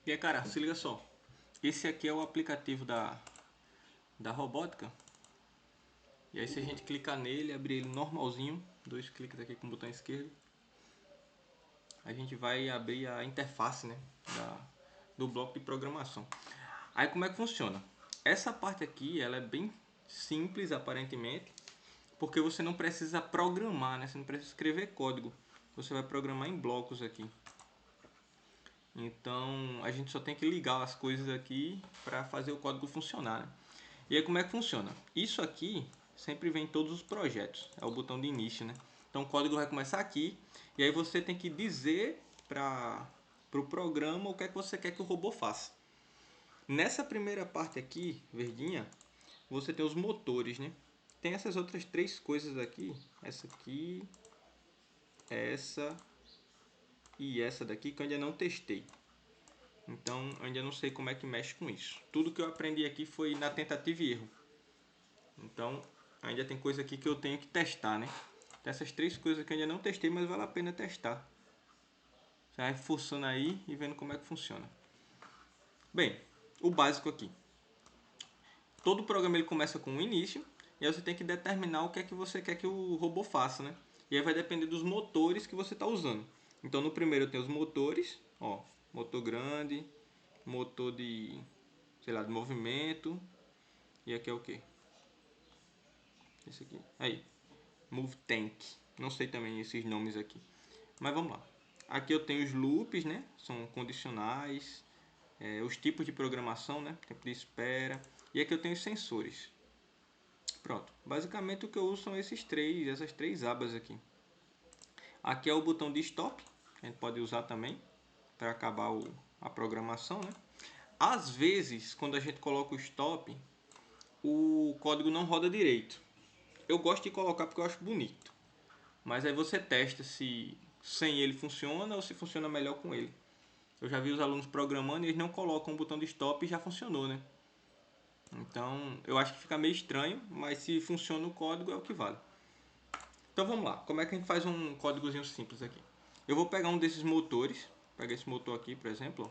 E aí, cara, se liga só. Esse aqui é o aplicativo da robótica. E aí, se a gente clicar nele, abrir ele normalzinho, dois cliques aqui com o botão esquerdo, a gente vai abrir a interface, né, do bloco de programação. Aí, como é que funciona? Essa parte aqui, ela é bem simples, aparentemente, porque você não precisa programar, né? Você não precisa escrever código. Você vai programar em blocos aqui. Então a gente só tem que ligar as coisas aqui para fazer o código funcionar, né? E aí como é que funciona? Isso aqui sempre vem em todos os projetos, é o botão de início, né? Então o código vai começar aqui e aí você tem que dizer para o programa o que é que você quer que o robô faça. Nessa primeira parte aqui, verdinha, você tem os motores, né? Tem essas outras três coisas aqui, essa aqui, essa e essa daqui que eu ainda não testei. Então eu ainda não sei como é que mexe com isso. Tudo que eu aprendi aqui foi na tentativa e erro. Então ainda tem coisa aqui que eu tenho que testar, né? Tem essas três coisas que eu ainda não testei, mas vale a pena testar. Você vai forçando aí e vendo como é que funciona. Bem, o básico aqui. Todo programa ele começa com um início e aí você tem que determinar o que é que você quer que o robô faça, né? E aí vai depender dos motores que você está usando. Então no primeiro eu tenho os motores, ó, motor grande, motor de, sei lá, de movimento. E aqui é o que? Esse aqui. Aí. Move Tank. Não sei também esses nomes aqui. Mas vamos lá. Aqui eu tenho os loops, né? São condicionais. Os tipos de programação, né? Tempo de espera. E aqui eu tenho os sensores. Pronto. Basicamente o que eu uso são essas três abas aqui. Aqui é o botão de stop. A gente pode usar também para acabar a programação, né? Às vezes, quando a gente coloca o stop, o código não roda direito. Eu gosto de colocar porque eu acho bonito. Mas aí você testa se sem ele funciona ou se funciona melhor com ele. Eu já vi os alunos programando e eles não colocam o botão de stop e já funcionou, né? Então eu acho que fica meio estranho, mas se funciona o código é o que vale. Então vamos lá, como é que a gente faz um códigozinho simples aqui? Eu vou pegar um desses motores, pegar esse motor aqui, por exemplo,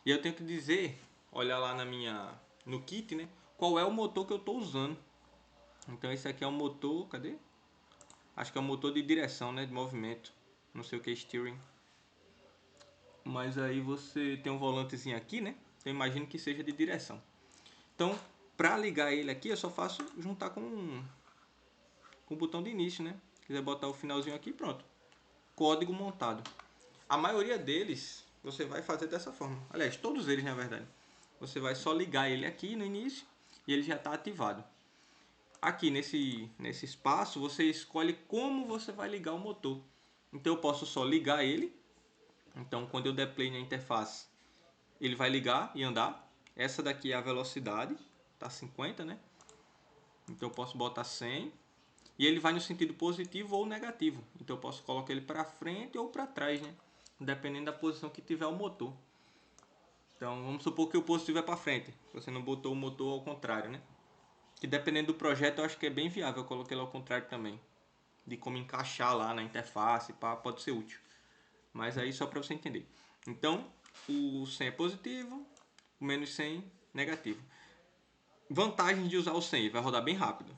e eu tenho que dizer, olhar lá no kit, né? Qual é o motor que eu estou usando. Então esse aqui é o motor, cadê? Acho que é o motor de direção, né? De movimento. Não sei o que é steering. Mas aí você tem um volantezinho aqui, né? Eu imagino que seja de direção. Então, para ligar ele aqui, eu só faço juntar com o botão de início, né? Se quiser botar o finalzinho aqui, pronto. Código montado. A maioria deles você vai fazer dessa forma. Aliás, todos eles na verdade. Você vai só ligar ele aqui no início e ele já está ativado. Aqui nesse espaço você escolhe como você vai ligar o motor. Então eu posso só ligar ele. Então quando eu der play na interface, ele vai ligar e andar. Essa daqui é a velocidade, tá 50, né? Então eu posso botar 100 e ele vai no sentido positivo ou negativo. Então eu posso colocar ele para frente ou para trás, né? Dependendo da posição que tiver o motor. Então vamos supor que o positivo é para frente. Você não botou o motor ao contrário, né? Que dependendo do projeto eu acho que é bem viável. Eu coloquei ele ao contrário também. De como encaixar lá na interface, pode ser útil. Mas aí só para você entender. Então o 100 é positivo, o menos 100 negativo. Vantagens de usar o 100, ele vai rodar bem rápido.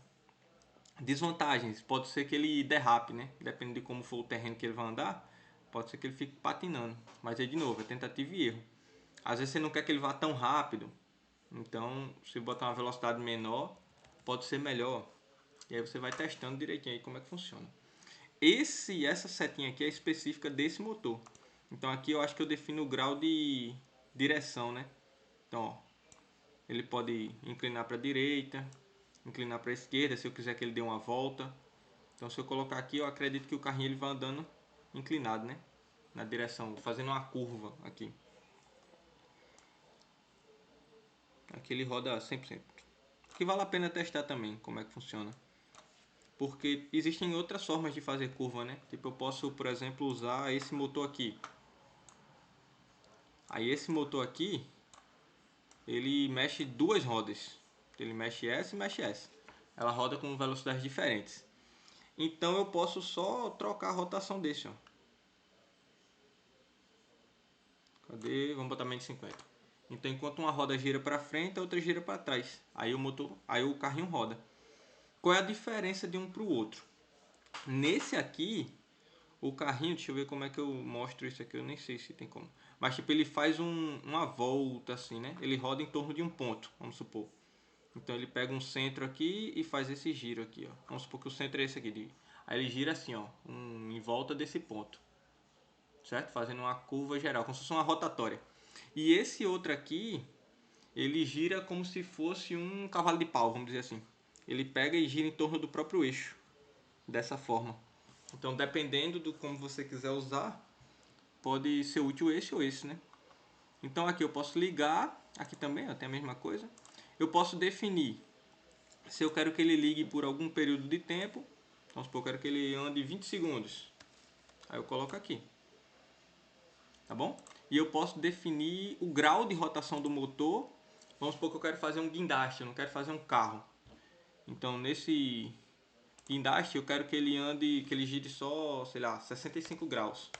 Desvantagens, pode ser que ele derrape, né? Dependendo de como for o terreno que ele vai andar, pode ser que ele fique patinando. Mas aí de novo, é tentativa e erro. Às vezes você não quer que ele vá tão rápido, então se botar uma velocidade menor, pode ser melhor. E aí você vai testando direitinho aí como é que funciona. Essa setinha aqui é específica desse motor. Então aqui eu acho que eu defino o grau de direção, né? Então, ó, ele pode inclinar para a direita, inclinar para a esquerda, se eu quiser que ele dê uma volta. Então se eu colocar aqui, eu acredito que o carrinho ele vai andando inclinado, né? Na direção, fazendo uma curva aqui. Aqui ele roda 100%. Que vale a pena testar também como é que funciona. Porque existem outras formas de fazer curva, né? Tipo, eu posso, por exemplo, usar esse motor aqui. Aí esse motor aqui, ele mexe duas rodas. Ele mexe essa e mexe essa. Ela roda com velocidades diferentes. Então eu posso só trocar a rotação desse, ó. Cadê? Vamos botar menos 50. Então enquanto uma roda gira para frente, a outra gira para trás. Aí o carrinho roda. Qual é a diferença de um para o outro? Nesse aqui, o carrinho, deixa eu ver como é que eu mostro isso aqui, eu nem sei se tem como. Mas tipo, ele faz uma volta assim, né? Ele roda em torno de um ponto, vamos supor. Então ele pega um centro aqui e faz esse giro aqui, ó. Vamos supor que o centro é esse aqui. Aí ele gira assim, ó, em volta desse ponto. Certo? Fazendo uma curva geral, como se fosse uma rotatória. E esse outro aqui, ele gira como se fosse um cavalo de pau, vamos dizer assim. Ele pega e gira em torno do próprio eixo, dessa forma. Então, dependendo do como você quiser usar, pode ser útil esse ou esse, né? Então aqui eu posso ligar, aqui também ó, tem a mesma coisa. Eu posso definir se eu quero que ele ligue por algum período de tempo. Vamos supor, eu quero que ele ande 20 segundos. Aí eu coloco aqui. Tá bom? E eu posso definir o grau de rotação do motor. Vamos supor que eu quero fazer um guindaste, eu não quero fazer um carro. Então nesse guindaste eu quero que ele ande, que ele gire só, sei lá, 65 graus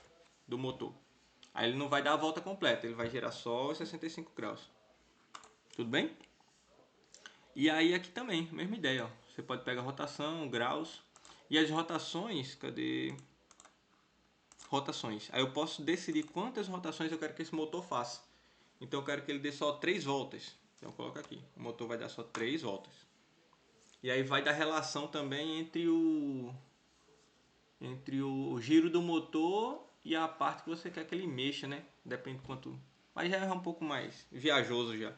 do motor. Aí ele não vai dar a volta completa, ele vai girar só os 65 graus. Tudo bem? E aí aqui também, mesma ideia, ó. Você pode pegar rotação, graus. E as rotações, cadê? Rotações. Aí eu posso decidir quantas rotações eu quero que esse motor faça. Então eu quero que ele dê só 3 voltas. Então eu coloco aqui. O motor vai dar só 3 voltas. E aí vai dar relação também entre o giro do motor e a parte que você quer que ele mexa, né? Depende do quanto. Mas já é um pouco mais viajoso já.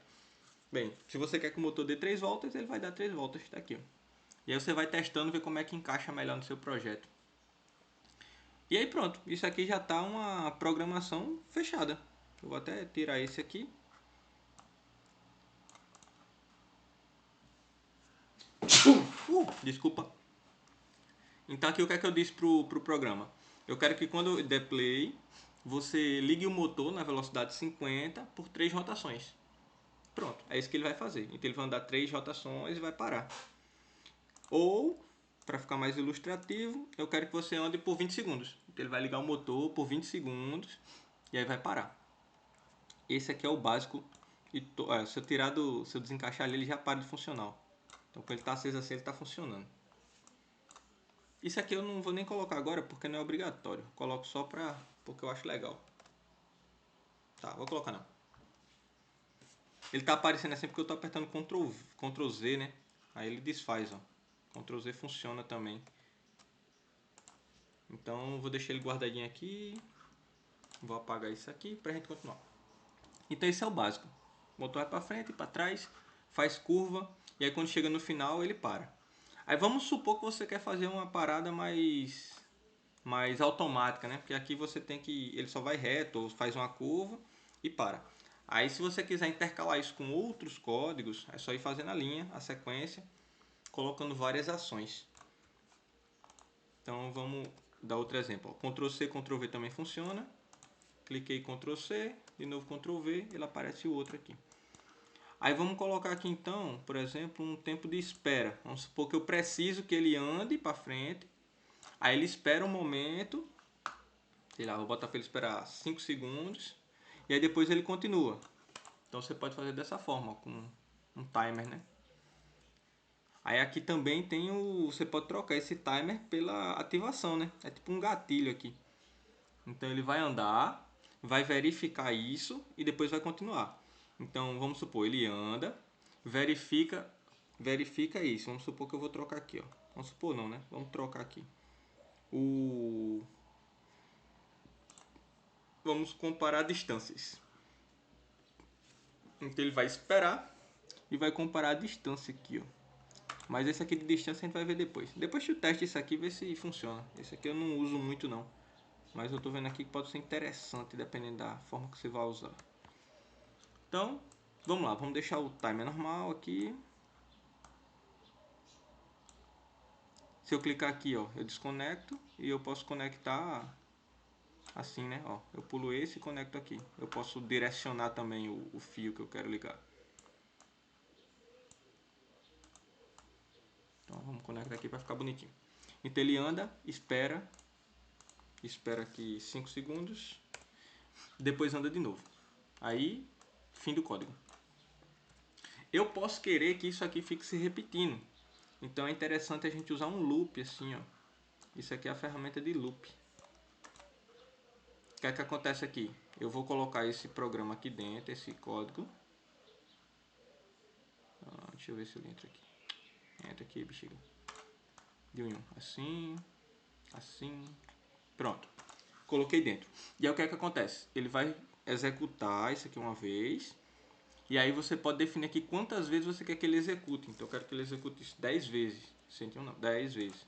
Bem, se você quer que o motor dê 3 voltas, ele vai dar 3 voltas. Tá aqui, ó. E aí você vai testando, ver como é que encaixa melhor no seu projeto. E aí pronto, isso aqui já está uma programação fechada. Eu vou até tirar esse aqui. Desculpa. Então aqui o que é que eu disse pro programa? Eu quero que quando eu der play, você ligue o motor na velocidade 50 por 3 rotações. Pronto, é isso que ele vai fazer. Então ele vai andar 3 rotações e vai parar. Ou, para ficar mais ilustrativo, eu quero que você ande por 20 segundos. Então ele vai ligar o motor por 20 segundos e aí vai parar. Esse aqui é o básico. E se eu desencaixar ele já para de funcionar. Então quando ele está aceso assim, ele está funcionando. Isso aqui eu não vou nem colocar agora porque não é obrigatório. Coloco só porque eu acho legal. Tá, vou colocar não. Ele está aparecendo assim porque eu estou apertando Ctrl Z, né? Aí ele desfaz, ó. Ctrl Z funciona também. Então vou deixar ele guardadinho aqui. Vou apagar isso aqui pra gente continuar. Então esse é o básico. O motor vai para frente e para trás, faz curva e aí quando chega no final ele para. Aí vamos supor que você quer fazer uma parada mais automática, né? Porque aqui você tem que ele só vai reto ou faz uma curva e para. Aí se você quiser intercalar isso com outros códigos, é só ir fazendo a linha, a sequência, colocando várias ações. Então vamos dar outro exemplo. Ctrl C, Ctrl V também funciona. Cliquei Ctrl C, de novo Ctrl V, ele aparece o outro aqui. Aí vamos colocar aqui então, por exemplo, um tempo de espera. Vamos supor que eu preciso que ele ande para frente. Aí ele espera um momento. Sei lá, vou botar para ele esperar 5 segundos. E aí depois ele continua. Então você pode fazer dessa forma, com um timer, né? Aí aqui também tem você pode trocar esse timer pela ativação, né? É tipo um gatilho aqui. Então ele vai andar, vai verificar isso e depois vai continuar. Então vamos supor, ele anda, verifica isso. Vamos supor que eu vou trocar aqui, ó. Vamos supor não, né? Vamos trocar aqui. Vamos comparar distâncias. Então ele vai esperar e vai comparar a distância aqui, ó. Mas esse aqui de distância a gente vai ver depois. Depois tu testa isso aqui e vê se funciona. Esse aqui eu não uso muito não. Mas eu tô vendo aqui que pode ser interessante dependendo da forma que você vai usar. Então, vamos lá, vamos deixar o timer normal aqui. Se eu clicar aqui, ó, eu desconecto e eu posso conectar assim, né? Ó, eu pulo esse e conecto aqui. Eu posso direcionar também o fio que eu quero ligar. Então vamos conectar aqui para ficar bonitinho. Então ele anda, espera aqui 5 segundos, depois anda de novo. Aí, fim do código. Eu posso querer que isso aqui fique se repetindo. Então é interessante a gente usar um loop assim, ó. Isso aqui é a ferramenta de loop. O que é que acontece aqui? Eu vou colocar esse programa aqui dentro, esse código. Deixa eu ver se ele entra aqui. Entra aqui, bexiga. De um, assim, assim. Pronto. Coloquei dentro. E aí o que é que acontece? Ele vai executar isso aqui uma vez. E aí você pode definir aqui quantas vezes você quer que ele execute. Então eu quero que ele execute isso 10 vezes. 101 não, 10 vezes.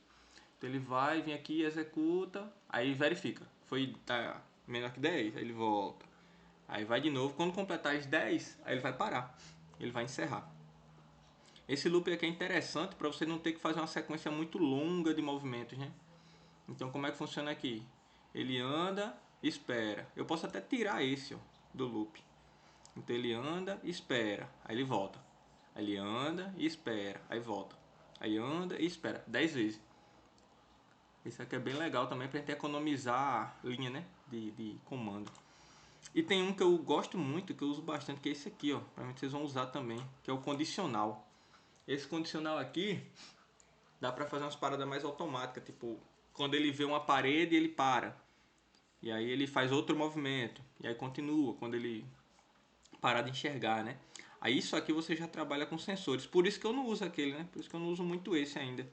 Então ele vai, vem aqui, executa, aí verifica. Foi tá, menor que 10, aí ele volta. Aí vai de novo. Quando completar as 10, aí ele vai parar. Ele vai encerrar. Esse loop aqui é interessante para você não ter que fazer uma sequência muito longa de movimentos, né? Então como é que funciona aqui? Ele anda, espera. Eu posso até tirar esse ó, do loop. Então ele anda, espera, aí ele volta. Aí ele anda e espera, aí volta. Aí anda e espera 10 vezes. Isso aqui é bem legal também para gente economizar linha, né, de comando. E tem um que eu gosto muito, que eu uso bastante, que é esse aqui, ó. Provavelmente vocês vão usar também, que é o condicional. Esse condicional aqui dá para fazer umas paradas mais automáticas, tipo, quando ele vê uma parede, ele para. E aí ele faz outro movimento, e aí continua, quando ele parar de enxergar, né? Aí isso aqui você já trabalha com sensores. Por isso que eu não uso aquele, né? Por isso que eu não uso muito esse ainda.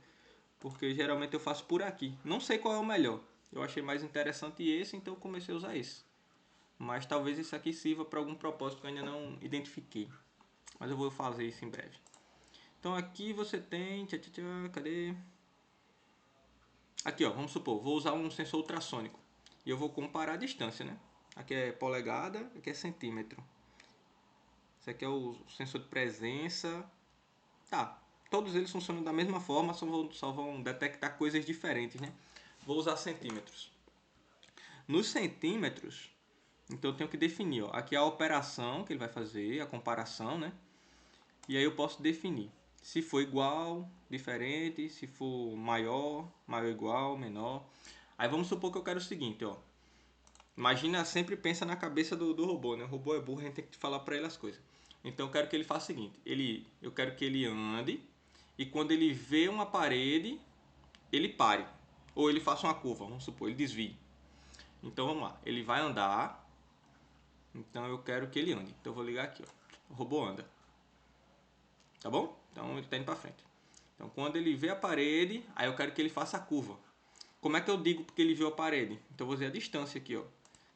Porque geralmente eu faço por aqui. Não sei qual é o melhor. Eu achei mais interessante esse, então eu comecei a usar esse. Mas talvez esse aqui sirva para algum propósito que eu ainda não identifiquei. Mas eu vou fazer isso em breve. Então aqui você tem... Cadê? Aqui ó, vamos supor, vou usar um sensor ultrassônico. E eu vou comparar a distância, né? Aqui é polegada, aqui é centímetro. Esse aqui é o sensor de presença. Tá, todos eles funcionam da mesma forma, só vão detectar coisas diferentes, né? Vou usar centímetros. Nos centímetros, então eu tenho que definir, ó, aqui é a operação que ele vai fazer, a comparação, né? E aí eu posso definir se for igual, diferente, se for maior, maior igual, menor. Aí vamos supor que eu quero o seguinte, ó. Imagina, sempre pensa na cabeça do robô, né? O robô é burro, a gente tem que falar para ele as coisas. Então eu quero que ele faça o seguinte, eu quero que ele ande e quando ele vê uma parede, ele pare. Ou ele faça uma curva, vamos supor, ele desvie. Então vamos lá, ele vai andar, então eu quero que ele ande. Então eu vou ligar aqui, ó. O robô anda. Tá bom? Então ele está indo para frente. Então quando ele vê a parede, aí eu quero que ele faça a curva. Como é que eu digo que ele viu a parede? Então eu vou dizer a distância aqui, ó.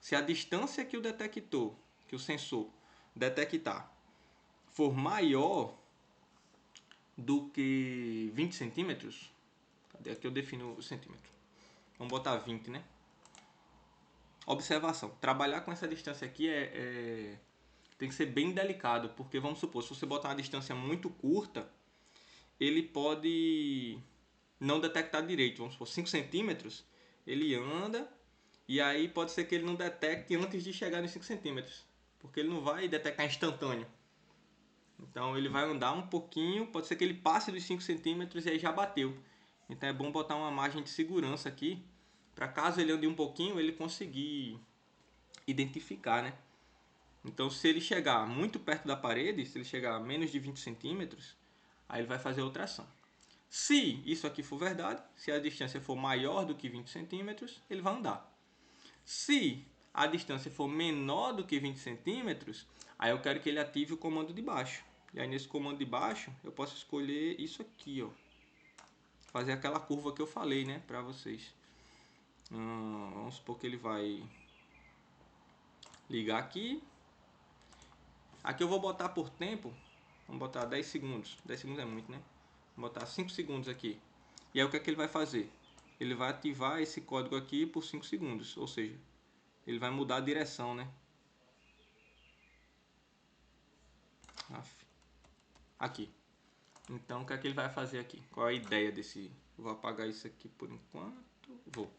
Se a distância que o detector, que o sensor detectar, for maior do que 20 centímetros, cadê aqui eu defino o centímetro? Vamos botar 20, né? Observação. Trabalhar com essa distância aqui tem que ser bem delicado, porque vamos supor, se você botar uma distância muito curta, ele pode não detectar direito. Vamos supor, 5 centímetros, ele anda e aí pode ser que ele não detecte antes de chegar nos 5 centímetros, porque ele não vai detectar instantâneo. Então ele vai andar um pouquinho, pode ser que ele passe dos 5 centímetros e aí já bateu. Então é bom botar uma margem de segurança aqui, para caso ele ande um pouquinho, ele conseguir identificar, né? Então se ele chegar muito perto da parede, se ele chegar a menos de 20 centímetros, aí ele vai fazer outra ação. Se isso aqui for verdade, se a distância for maior do que 20 centímetros, ele vai andar. Se a distância for menor do que 20 centímetros, aí eu quero que ele ative o comando de baixo. E aí nesse comando de baixo eu posso escolher isso aqui, ó. Fazer aquela curva que eu falei, né, para vocês. Vamos supor que ele vai ligar aqui. Aqui eu vou botar por tempo. Vamos botar 10 segundos. 10 segundos é muito, né? Vou botar 5 segundos aqui. E aí o que é que ele vai fazer? Ele vai ativar esse código aqui por 5 segundos. Ou seja, ele vai mudar a direção, né? Aqui. Então o que é que ele vai fazer aqui? Qual é a ideia desse... Vou apagar isso aqui por enquanto. Vou.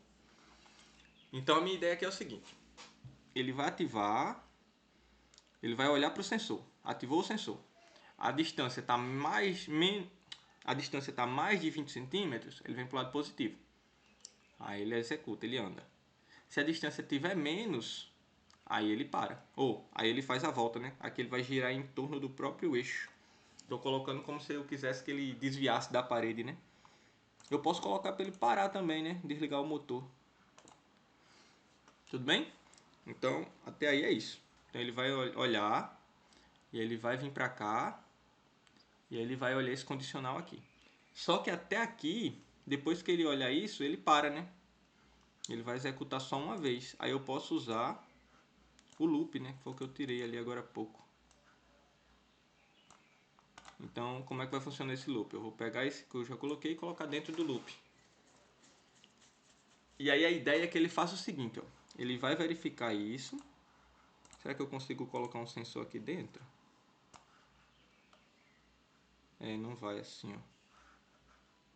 Então a minha ideia aqui é o seguinte. Ele vai ativar... Ele vai olhar para o sensor. Ativou o sensor. A distância está a distância está mais de 20 centímetros, ele vem para o lado positivo. Aí ele executa, ele anda. Se a distância tiver menos, Aí ele para. Ou, aí ele faz a volta, né? Aqui ele vai girar em torno do próprio eixo. Tô colocando como se eu quisesse que ele desviasse da parede, né? Eu posso colocar para ele parar também, né? Desligar o motor. Tudo bem? Então, até aí é isso. Então ele vai olhar e ele vai vir para cá e ele vai olhar esse condicional aqui. Só que até aqui, depois que ele olhar isso, ele para, né? Ele vai executar só uma vez. Aí eu posso usar o loop, né? Que foi o que eu tirei ali agora há pouco. Então, como é que vai funcionar esse loop? Eu vou pegar esse que eu já coloquei e colocar dentro do loop. E aí a ideia é que ele faça o seguinte, ó. Ele vai verificar isso. Será que eu consigo colocar um sensor aqui dentro? É, não vai assim, ó.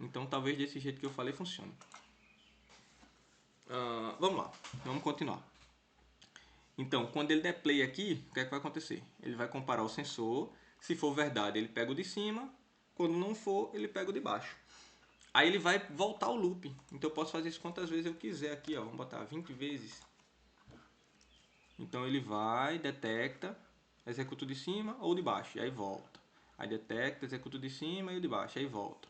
Então talvez desse jeito que eu falei funcione. Vamos lá, vamos continuar. Então, quando ele der play aqui, o que é que vai acontecer? Ele vai comparar o sensor. Se for verdade, ele pega o de cima. Quando não for, ele pega o de baixo. Aí ele vai voltar ao loop. Então eu posso fazer isso quantas vezes eu quiser aqui, ó. Vamos botar 20 vezes. Então ele vai, detecta, executa o de cima ou de baixo, e aí volta. Aí detecta, executa o de cima e o de baixo, aí volta.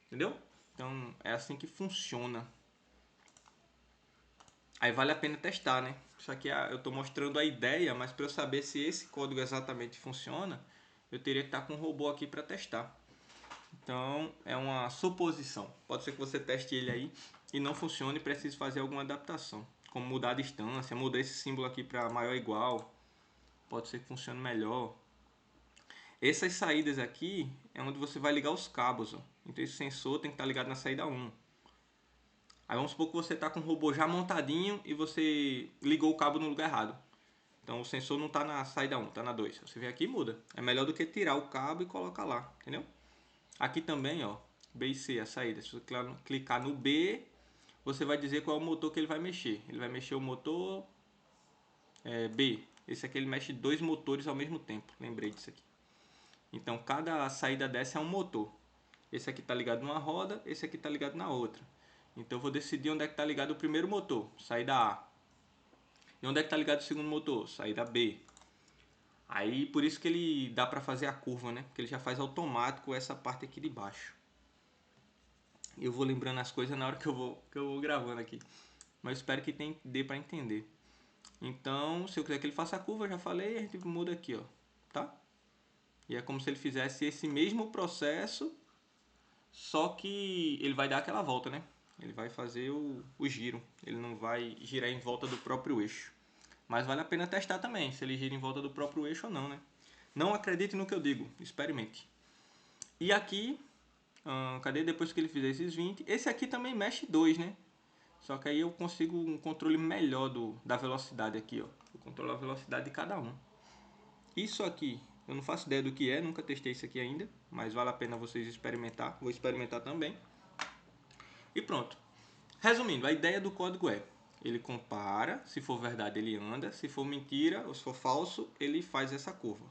Entendeu? Então é assim que funciona. Aí vale a pena testar, né? Isso aqui eu estou mostrando a ideia, mas para eu saber se esse código exatamente funciona, eu teria que estar com um robô aqui para testar. Então é uma suposição. Pode ser que você teste ele aí e não funcione e precise fazer alguma adaptação. Como mudar a distância, mudar esse símbolo aqui para maior ou igual. Pode ser que funcione melhor. Essas saídas aqui é onde você vai ligar os cabos. Ó. Então esse sensor tem que estar ligado na saída 1. Aí vamos supor que você está com o robô já montadinho e você ligou o cabo no lugar errado. Então o sensor não está na saída 1, está na 2. Você vem aqui e muda. É melhor do que tirar o cabo e colocar lá, entendeu? Aqui também, ó, B e C, a saída. Se você clicar no B, você vai dizer qual é o motor que ele vai mexer. Ele vai mexer o motor B. Esse aqui ele mexe dois motores ao mesmo tempo. Lembrei disso aqui. Então cada saída dessa é um motor. Esse aqui está ligado numa roda, esse aqui está ligado na outra. Então eu vou decidir onde é que está ligado o primeiro motor, saída A. E onde é que está ligado o segundo motor, saída B. Aí por isso que ele dá para fazer a curva, né? Porque ele já faz automático essa parte aqui de baixo. Eu vou lembrando as coisas na hora que eu vou gravando aqui. Mas espero que dê para entender. Então, se eu quiser que ele faça a curva, eu já falei, a gente muda aqui, ó, tá? E é como se ele fizesse esse mesmo processo, só que ele vai dar aquela volta, né? Ele vai fazer o giro, ele não vai girar em volta do próprio eixo. Mas vale a pena testar também, se ele gira em volta do próprio eixo ou não, né? Não acredite no que eu digo, experimente. E aqui, cadê depois que ele fizer esses 20? Esse aqui também mexe 2, né? Só que aí eu consigo um controle melhor da velocidade aqui, ó. Eu controlo a velocidade de cada um. Isso aqui, eu não faço ideia do que é, nunca testei isso aqui ainda, mas vale a pena vocês experimentar. Vou experimentar também. E pronto. Resumindo, a ideia do código é: ele compara, se for verdade ele anda, se for mentira ou se for falso, ele faz essa curva.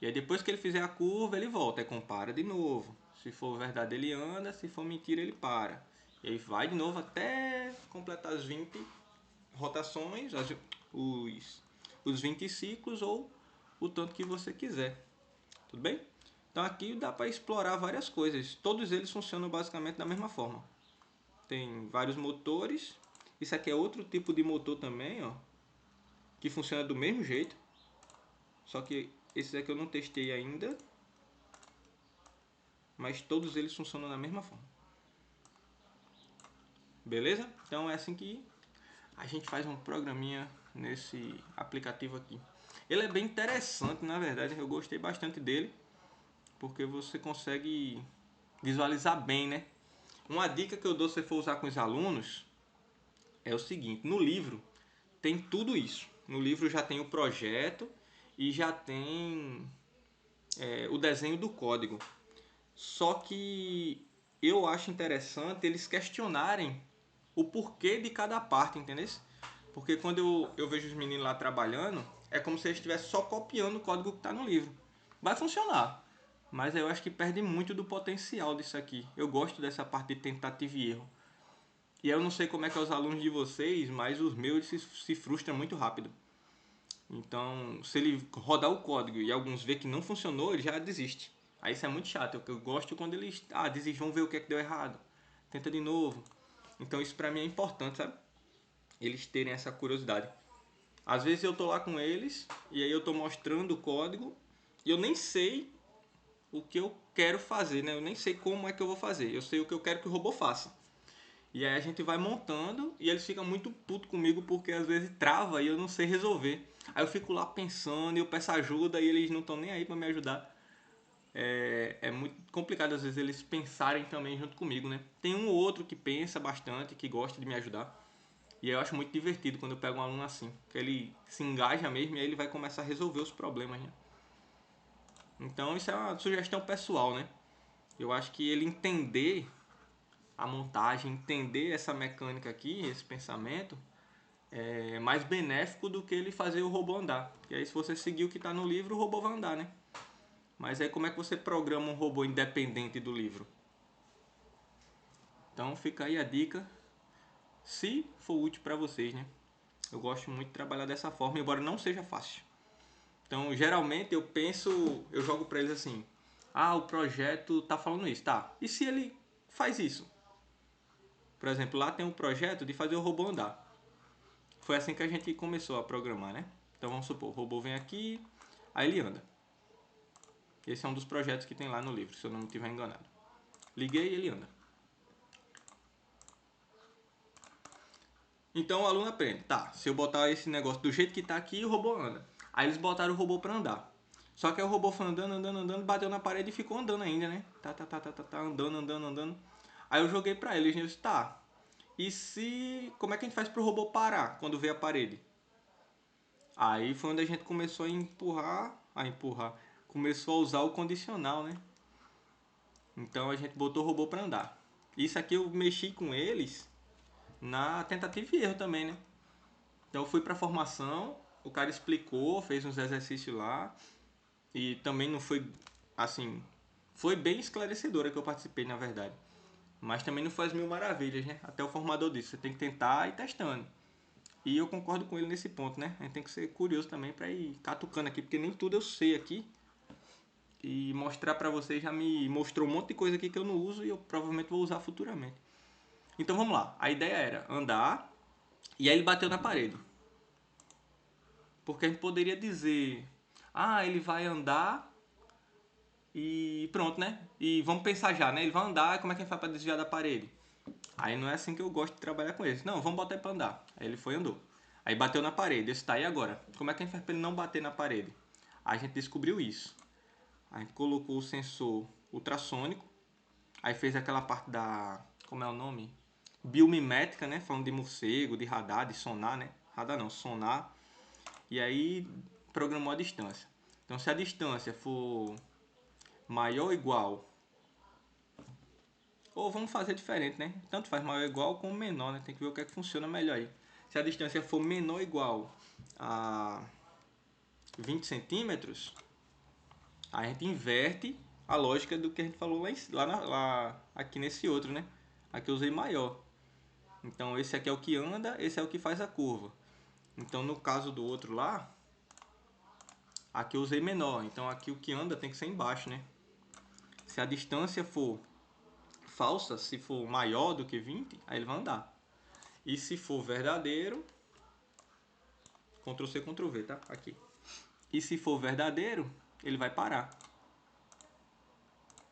E aí depois que ele fizer a curva, ele volta e compara de novo. Se for verdade ele anda, se for mentira ele para. E aí vai de novo até completar as 20 rotações, os 20 ciclos ou o tanto que você quiser. Tudo bem? Então aqui dá para explorar várias coisas. Todos eles funcionam basicamente da mesma forma. Tem vários motores. Isso aqui é outro tipo de motor também, ó, que funciona do mesmo jeito. Só que esses aqui eu não testei ainda. Mas todos eles funcionam da mesma forma. Beleza? Então é assim que a gente faz um programinha nesse aplicativo aqui. Ele é bem interessante, na verdade, eu gostei bastante dele, porque você consegue visualizar bem, né? Uma dica que eu dou se você for usar com os alunos é o seguinte: no livro tem tudo isso. No livro já tem o projeto e já tem o desenho do código. Só que eu acho interessante eles questionarem o porquê de cada parte, entendeu? Porque quando eu vejo os meninos lá trabalhando, é como se eles estivessem só copiando o código que está no livro. Vai funcionar, mas eu acho que perde muito do potencial disso aqui. Eu gosto dessa parte de tentativa e erro. E eu não sei como é que é os alunos de vocês, mas os meus se frustram muito rápido. Então, se ele rodar o código e alguns ver que não funcionou, ele já desiste. Aí isso é muito chato. Eu gosto quando eles desistem, vão ver o que é que deu errado. Tenta de novo. Então isso pra mim é importante, sabe? Eles terem essa curiosidade. Às vezes eu tô lá com eles e aí eu tô mostrando o código e eu nem sei o que eu quero fazer, né? Eu nem sei como é que eu vou fazer. Eu sei o que eu quero que o robô faça. E aí a gente vai montando e eles ficam muito putos comigo porque às vezes trava e eu não sei resolver. Aí eu fico lá pensando e eu peço ajuda e eles não estão nem aí para me ajudar. É muito complicado às vezes eles pensarem também junto comigo, né? Tem um ou outro que pensa bastante, que gosta de me ajudar. E aí eu acho muito divertido quando eu pego um aluno assim, que ele se engaja mesmo e aí ele vai começar a resolver os problemas, né? Então isso é uma sugestão pessoal, né? Eu acho que ele entender a montagem, entender essa mecânica aqui, esse pensamento, é mais benéfico do que ele fazer o robô andar. E aí se você seguir o que está no livro, o robô vai andar, né? Mas aí como é que você programa um robô independente do livro? Então fica aí a dica, se for útil para vocês, né? Eu gosto muito de trabalhar dessa forma, embora não seja fácil. Então, geralmente eu penso, eu jogo para eles assim: "Ah, o projeto tá falando isso, tá? E se ele faz isso?" Por exemplo, lá tem um projeto de fazer o robô andar. Foi assim que a gente começou a programar, né? Então vamos supor, o robô vem aqui, aí ele anda. Esse é um dos projetos que tem lá no livro, se eu não estiver enganado. Liguei e ele anda. Então o aluno aprende, tá, se eu botar esse negócio do jeito que tá aqui, o robô anda. Aí eles botaram o robô pra andar. Só que aí o robô foi andando, andando, andando, bateu na parede e ficou andando ainda, né? Tá, andando, andando, andando. Aí eu joguei pra eles e eles, tá, e se... como é que a gente faz pro robô parar quando vê a parede? Aí foi onde a gente começou a empurrar. Começou a usar o condicional, né? Então a gente botou o robô pra andar. Isso aqui eu mexi com eles na tentativa e erro também, né? Então eu fui pra formação, o cara explicou, fez uns exercícios lá e também não foi assim, foi bem esclarecedora que eu participei, na verdade. Mas também não foi as mil maravilhas, né? Até o formador disse, você tem que tentar e ir testando. E eu concordo com ele nesse ponto, né? A gente tem que ser curioso também para ir catucando aqui, porque nem tudo eu sei aqui. E mostrar para vocês já me mostrou um monte de coisa aqui que eu não uso e eu provavelmente vou usar futuramente. Então vamos lá. A ideia era andar e aí ele bateu na parede. Porque a gente poderia dizer, ele vai andar e pronto, né? E vamos pensar já, né? Ele vai andar, como é que ele faz para desviar da parede? Aí não é assim que eu gosto de trabalhar com eles. Não, vamos botar ele pra andar. Aí ele foi e andou. Aí bateu na parede. Esse tá aí agora. Como é que a gente faz pra ele não bater na parede? A gente descobriu isso. A gente colocou o sensor ultrassônico. Aí fez aquela parte da... como é o nome? Biomimética, né? Falando de morcego, de radar, de sonar, né? Radar não, sonar. E aí programou a distância. Então se a distância for maior ou igual... ou vamos fazer diferente, né? Tanto faz maior ou igual como menor, né? Tem que ver o que é que funciona melhor aí. Se a distância for menor ou igual a 20 centímetros, a gente inverte a lógica do que a gente falou lá aqui nesse outro, né? Aqui eu usei maior. Então esse aqui é o que anda, esse é o que faz a curva. Então no caso do outro lá, aqui eu usei menor. Então aqui o que anda tem que ser embaixo, né? Se a distância for falsa, se for maior do que 20, aí ele vai andar. E se for verdadeiro, Ctrl C, Ctrl V, tá? Aqui. E se for verdadeiro, ele vai parar.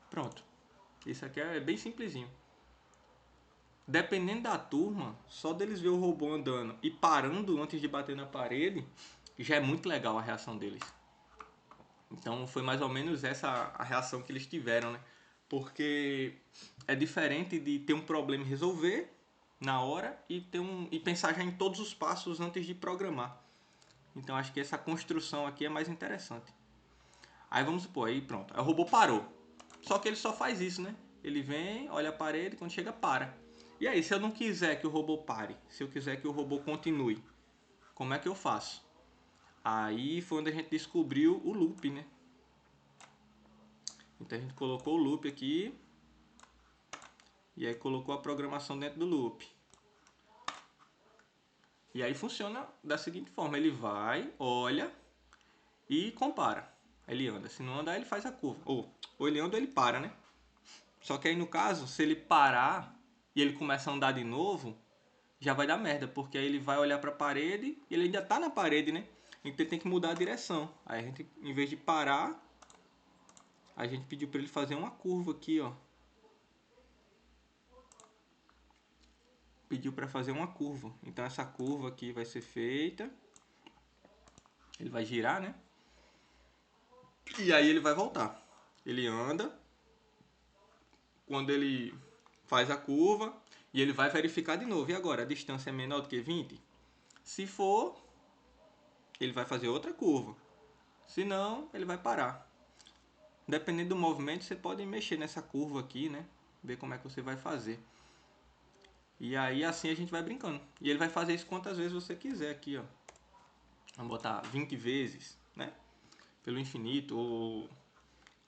Pronto. Isso aqui é bem simplesinho. Dependendo da turma, só deles ver o robô andando e parando antes de bater na parede, já é muito legal a reação deles. Então foi mais ou menos essa a reação que eles tiveram, né? Porque é diferente de ter um problema e resolver na hora e pensar já em todos os passos antes de programar. Então acho que essa construção aqui é mais interessante. Aí vamos supor, aí pronto, aí o robô parou. Só que ele só faz isso, né? Ele vem, olha a parede, quando chega, para. E aí, se eu não quiser que o robô pare, se eu quiser que o robô continue, como é que eu faço? Aí foi onde a gente descobriu o loop, né? Então a gente colocou o loop aqui e aí colocou a programação dentro do loop. E aí funciona da seguinte forma, ele vai, olha e compara. Ele anda, se não andar ele faz a curva. Ou ele anda ou ele para, né? Só que aí no caso, se ele parar e ele começa a andar de novo, já vai dar merda, porque aí ele vai olhar para a parede e ele ainda tá na parede, né? Então ele tem que mudar a direção. Aí a gente, em vez de parar, a gente pediu para ele fazer uma curva aqui, ó. Pediu para fazer uma curva. Então essa curva aqui vai ser feita. Ele vai girar, né? E aí ele vai voltar. Ele anda. Quando ele faz a curva e ele vai verificar de novo. E agora, a distância é menor do que 20? Se for, ele vai fazer outra curva. Se não, ele vai parar. Dependendo do movimento, você pode mexer nessa curva aqui, né? Ver como é que você vai fazer. E aí assim a gente vai brincando. E ele vai fazer isso quantas vezes você quiser aqui, ó. Vamos botar 20 vezes, né? Pelo infinito. Ou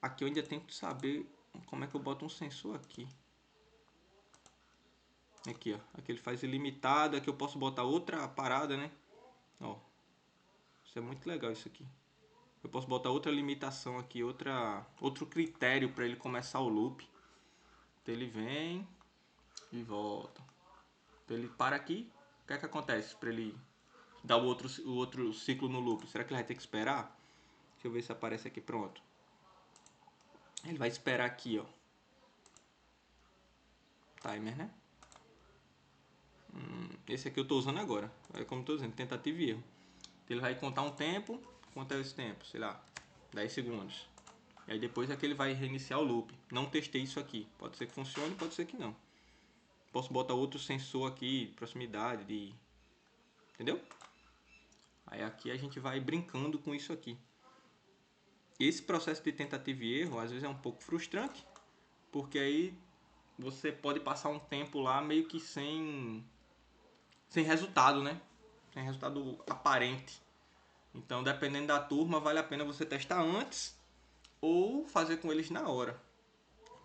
aqui eu ainda tenho que saber como é que eu boto um sensor aqui. Aqui, ó. Aqui ele faz ilimitado. Aqui eu posso botar outra parada, né? Ó. Isso é muito legal isso aqui. Eu posso botar outra limitação aqui, outro critério para ele começar o loop. Então ele vem e volta. Então ele para aqui. O que é que acontece para ele dar o outro ciclo no loop? Será que ele vai ter que esperar? Deixa eu ver se aparece aqui. Pronto. Ele vai esperar aqui, ó. Timer, né? Esse aqui eu estou usando agora. É como eu estou dizendo, tentativa e erro. Então ele vai contar um tempo. Quanto é esse tempo? Sei lá, 10 segundos. E aí depois é que ele vai reiniciar o loop. Não testei isso aqui. Pode ser que funcione, pode ser que não. Posso botar outro sensor aqui, proximidade, de... entendeu? Aí aqui a gente vai brincando com isso aqui. Esse processo de tentativa e erro às vezes é um pouco frustrante, porque aí você pode passar um tempo lá meio que sem resultado, né? Sem resultado aparente. Então, dependendo da turma, vale a pena você testar antes ou fazer com eles na hora.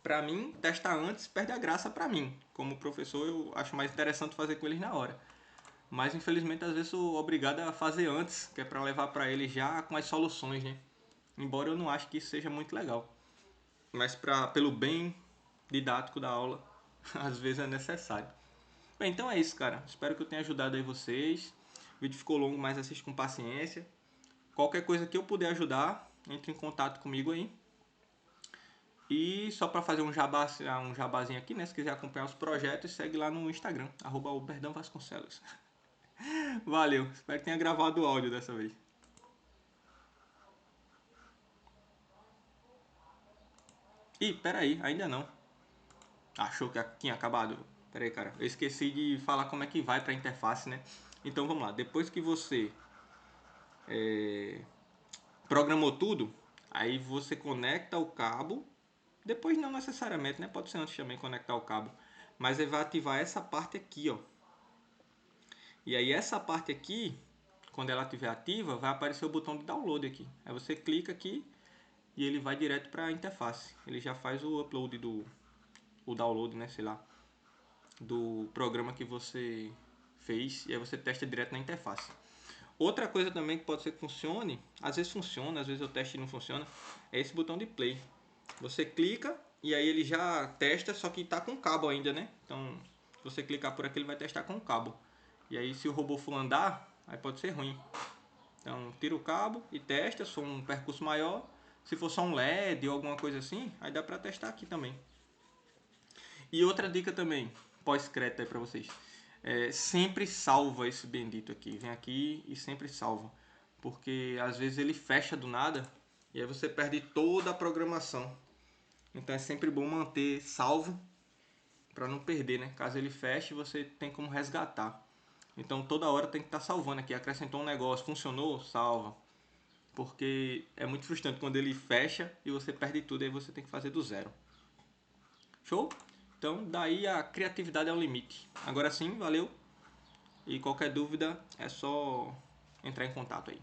Para mim, testar antes perde a graça para mim. Como professor, eu acho mais interessante fazer com eles na hora. Mas, infelizmente, às vezes sou obrigado a fazer antes, que é para levar para eles já com as soluções, né? Embora eu não ache que isso seja muito legal. Mas pelo bem didático da aula, às vezes é necessário. Bem, então é isso, cara. Espero que eu tenha ajudado aí vocês. O vídeo ficou longo, mas assiste com paciência. Qualquer coisa que eu puder ajudar, entre em contato comigo aí. E só para fazer um jabazinho aqui, né? Se quiser acompanhar os projetos, segue lá no Instagram, @Vasconcelos. Valeu, espero que tenha gravado o áudio dessa vez. Ih, pera aí, ainda não. Achou que tinha acabado? Pera aí, cara. Eu esqueci de falar como é que vai para a interface, né? Então vamos lá. Depois que você programou tudo, aí você conecta o cabo. Depois não necessariamente, né? Pode ser antes também conectar o cabo. Mas ele vai ativar essa parte aqui, ó. E aí essa parte aqui, quando ela estiver ativa, vai aparecer o botão de download aqui. Aí você clica aqui e ele vai direto para a interface. Ele já faz o upload o download, né? Sei lá, do programa que você fez. E aí você testa direto na interface. Outra coisa também que pode ser que funcione, às vezes funciona, às vezes eu testo e não funciona, é esse botão de play. Você clica e aí ele já testa, só que está com cabo ainda, né? Então, se você clicar por aqui, ele vai testar com cabo. E aí, se o robô for andar, aí pode ser ruim. Então, tira o cabo e testa, se for um percurso maior. Se for só um LED ou alguma coisa assim, aí dá para testar aqui também. E outra dica também, pós-crédito aí para vocês. Sempre salva esse bendito aqui. Vem aqui e sempre salva. Porque às vezes ele fecha do nada e aí você perde toda a programação. Então é sempre bom manter salvo para não perder, né? Caso ele feche, você tem como resgatar. Então toda hora tem que estar salvando aqui. Acrescentou um negócio, funcionou? Salva. Porque é muito frustrante quando ele fecha e você perde tudo e aí você tem que fazer do zero. Show? Então daí a criatividade é o limite. Agora sim, valeu. E qualquer dúvida é só entrar em contato aí.